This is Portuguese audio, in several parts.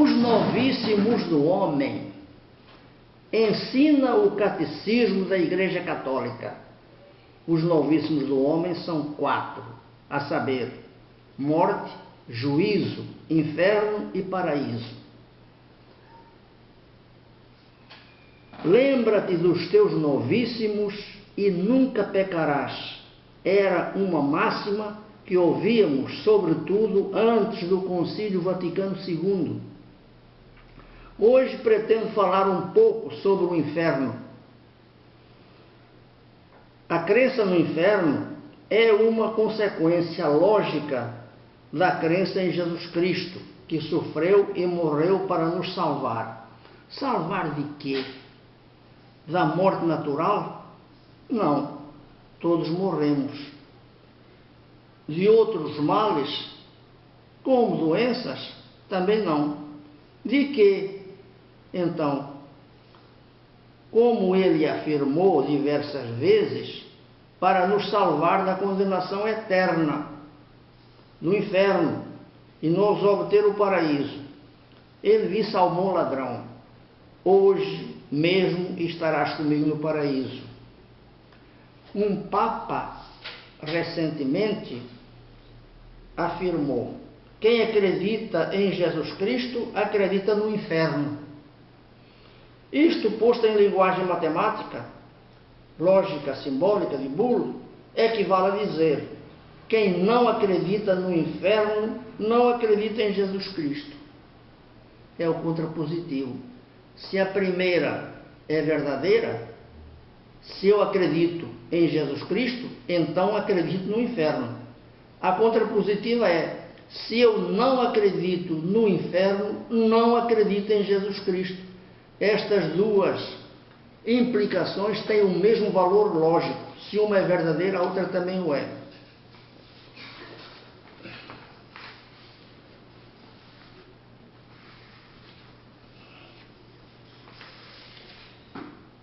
Os novíssimos do homem ensina o catecismo da Igreja Católica. Os novíssimos do homem são 4, a saber, morte, juízo, inferno e paraíso. Lembra-te dos teus novíssimos e nunca pecarás. Era uma máxima que ouvíamos, sobretudo, antes do Concílio Vaticano II. Hoje pretendo falar um pouco sobre o inferno. A crença no inferno é uma consequência lógica da crença em Jesus Cristo, que sofreu e morreu para nos salvar. Salvar de quê? Da morte natural? Não, todos morremos. De outros males, como doenças? Também não. De quê, então? Como ele afirmou diversas vezes, para nos salvar da condenação eterna, do inferno, e nos obter o paraíso. Ele lhe salvou um ladrão. Hoje mesmo estarás comigo no paraíso. Um papa recentemente afirmou: quem acredita em Jesus Cristo acredita no inferno. Isto, posto em linguagem matemática, lógica simbólica de Bull, equivale a dizer: quem não acredita no inferno não acredita em Jesus Cristo. É o contrapositivo. Se a primeira é verdadeira, se eu acredito em Jesus Cristo, então acredito no inferno. A contrapositiva é: se eu não acredito no inferno, não acredito em Jesus Cristo. Estas duas implicações têm o mesmo valor lógico. Se uma é verdadeira, a outra também o é.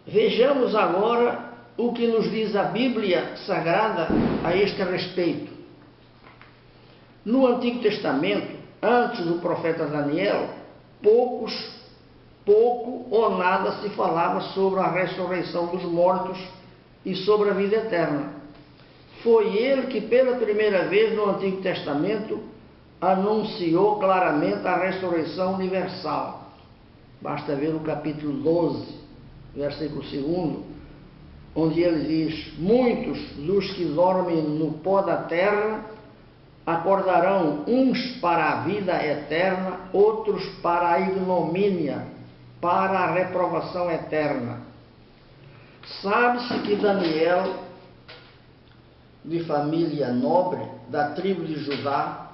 Vejamos agora o que nos diz a Bíblia Sagrada a este respeito. No Antigo Testamento, antes do profeta Daniel, pouco ou nada se falava sobre a ressurreição dos mortos e sobre a vida eterna. Foi ele que pela primeira vez no Antigo Testamento anunciou claramente a ressurreição universal. Basta ver o capítulo 12, versículo 2, onde ele diz: muitos dos que dormem no pó da terra acordarão, uns para a vida eterna, outros para a ignomínia, para a reprovação eterna. Sabe-se que Daniel, de família nobre, da tribo de Judá,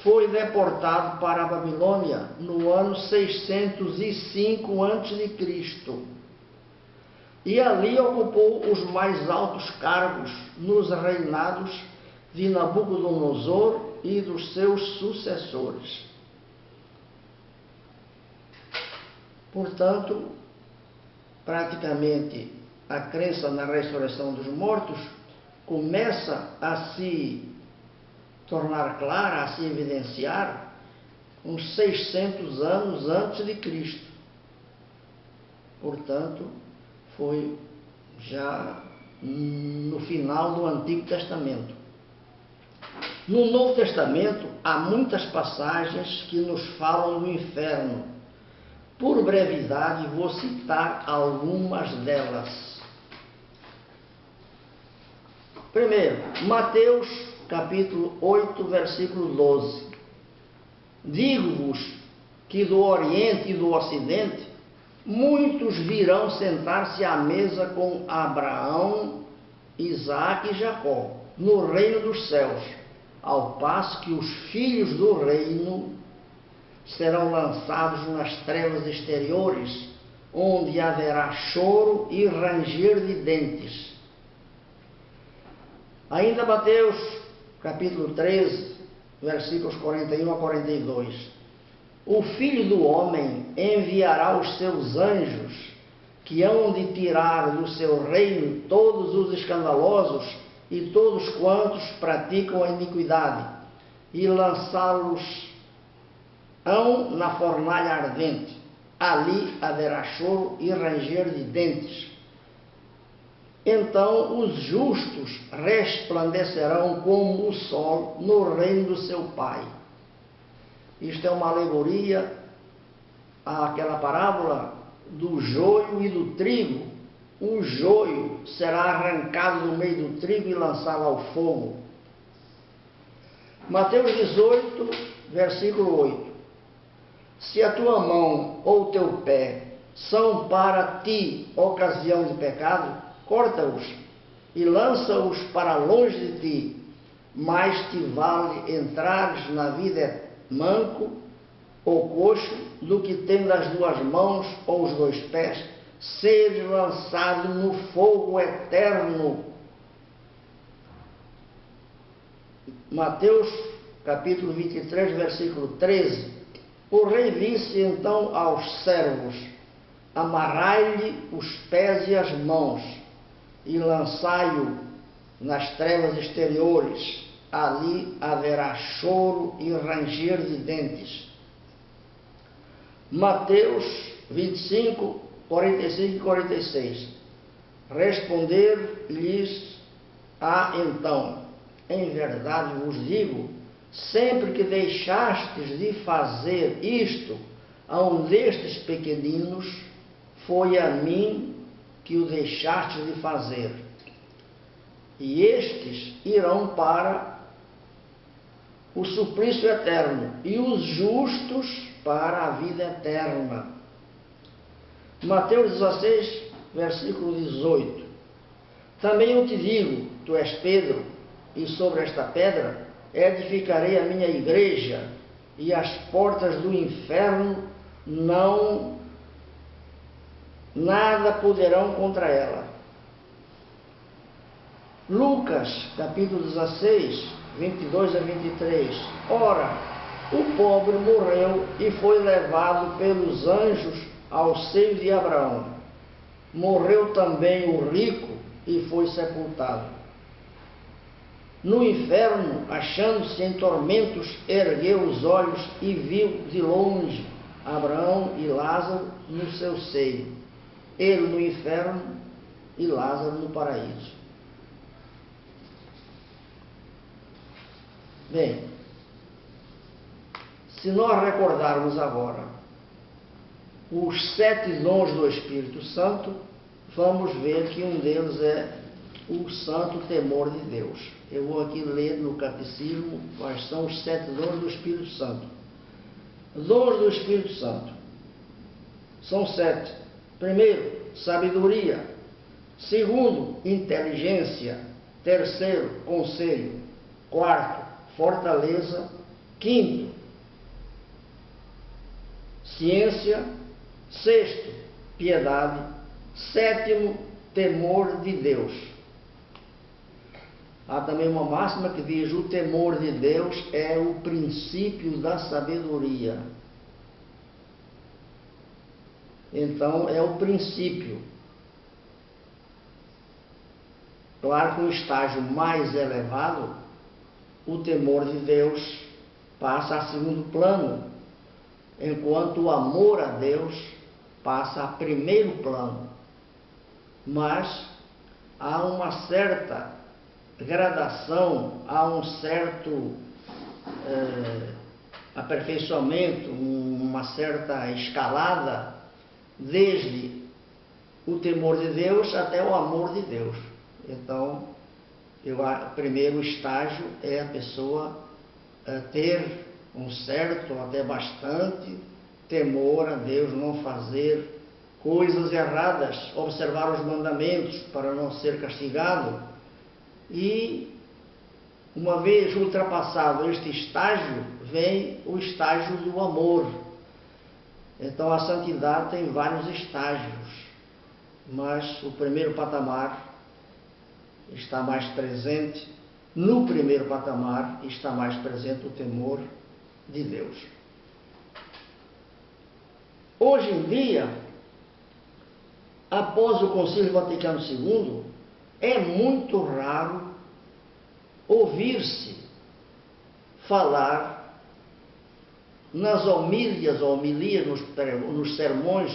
foi deportado para a Babilônia no ano 605 a.C. e ali ocupou os mais altos cargos nos reinados de Nabucodonosor e dos seus sucessores. Portanto, praticamente a crença na ressurreição dos mortos começa a se tornar clara, a se evidenciar uns 600 anos antes de Cristo. Portanto, foi já no final do Antigo Testamento. No Novo Testamento há muitas passagens que nos falam do inferno. Por brevidade, vou citar algumas delas. Primeiro, Mateus, capítulo 8, versículo 12. Digo-vos que do Oriente e do Ocidente muitos virão sentar-se à mesa com Abraão, Isaque e Jacó, no reino dos céus, ao passo que os filhos do reino serão lançados nas trevas exteriores, onde haverá choro e ranger de dentes. Ainda Mateus, capítulo 13, versículos 41 a 42. O Filho do Homem enviará os seus anjos, que hão de tirar do seu reino todos os escandalosos e todos quantos praticam a iniquidade, e lançá-los hão na fornalha ardente, ali haverá choro e ranger de dentes. Então os justos resplandecerão como o sol no reino do seu Pai. Isto é uma alegoria àquela parábola do joio e do trigo. O joio será arrancado do meio do trigo e lançado ao fogo. Mateus 18, versículo 8. Se a tua mão ou teu pé são para ti ocasião de pecado, corta-os e lança-os para longe de ti. Mais te vale entrares na vida manco ou coxo do que tendo as duas mãos ou os dois pés, seres lançado no fogo eterno. Mateus capítulo 23, versículo 13. O rei disse então aos servos: amarrai-lhe os pés e as mãos e lançai-o nas trevas exteriores, ali haverá choro e ranger de dentes. Mateus 25, 45 e 46. Responder-lhes então: em verdade vos digo, sempre que deixastes de fazer isto a um destes pequeninos, foi a mim que o deixastes de fazer. E estes irão para o suplício eterno, e os justos para a vida eterna. Mateus 16, versículo 18. Também eu te digo, tu és Pedro, e sobre esta pedra edificarei a minha igreja, e as portas do inferno nada poderão contra ela. Lucas, capítulo 16, 22 a 23. Ora, o pobre morreu e foi levado pelos anjos ao seio de Abraão. Morreu também o rico e foi sepultado. No inferno, achando-se em tormentos, ergueu os olhos e viu de longe Abraão e Lázaro no seu seio. Ele no inferno e Lázaro no paraíso. Bem, se nós recordarmos agora os 7 dons do Espírito Santo, vamos ver que um deles é o santo temor de Deus. Eu vou aqui ler no catecismo quais são os 7 dons do Espírito Santo. Dons do Espírito Santo são 7. Primeiro, sabedoria. Segundo, inteligência. Terceiro, conselho. Quarto, fortaleza. Quinto, ciência. Sexto, piedade. Sétimo, temor de Deus. Há também uma máxima que diz: o temor de Deus é o princípio da sabedoria. Então, é o princípio. Claro que no estágio mais elevado, o temor de Deus passa a segundo plano, enquanto o amor a Deus passa a primeiro plano. Mas há uma certa gradação, há um certo aperfeiçoamento, uma certa escalada, desde o temor de Deus até o amor de Deus. Então, o primeiro estágio é a pessoa ter um certo, até bastante, temor a Deus, não fazer coisas erradas, observar os mandamentos para não ser castigado. E, uma vez ultrapassado este estágio, vem o estágio do amor. Então, a santidade tem vários estágios, mas o primeiro patamar está mais presente. No primeiro patamar está mais presente o temor de Deus. Hoje em dia, após o Concílio Vaticano II, é muito raro ouvir-se falar nas homílias ou homilias, nos sermões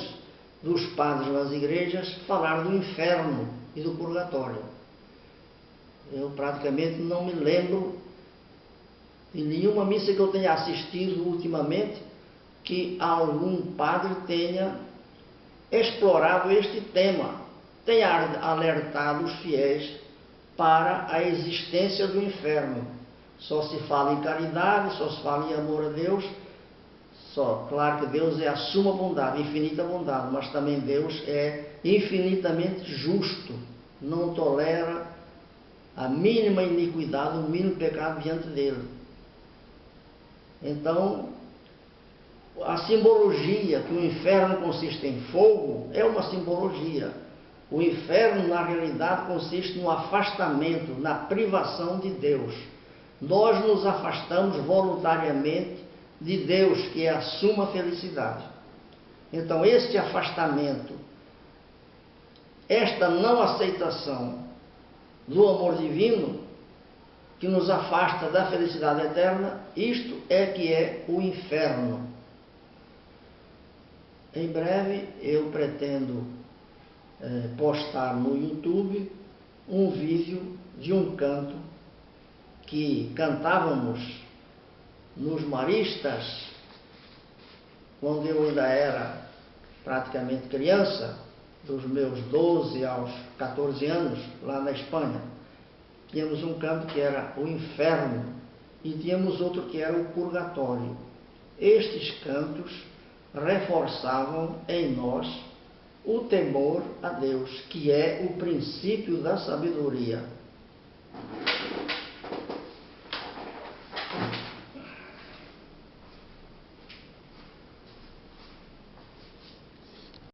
dos padres nas igrejas, falar do inferno e do purgatório. Eu praticamente não me lembro de nenhuma missa que eu tenha assistido ultimamente que algum padre tenha explorado este tema, tenha alertado os fiéis para a existência do inferno. Só se fala em caridade, só se fala em amor a Deus. Claro que Deus é a suma bondade, infinita bondade, mas também Deus é infinitamente justo, não tolera a mínima iniquidade, o mínimo pecado diante dele. Então, a simbologia que o inferno consiste em fogo é uma simbologia. O inferno, na realidade, consiste no afastamento, na privação de Deus. Nós nos afastamos voluntariamente de Deus, que é a suma felicidade. Então, este afastamento, esta não aceitação do amor divino, que nos afasta da felicidade eterna, isto é que é o inferno. Em breve eu pretendo postar no YouTube um vídeo de um canto que cantávamos nos maristas, quando eu ainda era praticamente criança, dos meus 12 aos 14 anos, lá na Espanha. Tínhamos um canto que era o inferno e tínhamos outro que era o purgatório. Estes cantos reforçavam em nós o temor a Deus, que é o princípio da sabedoria.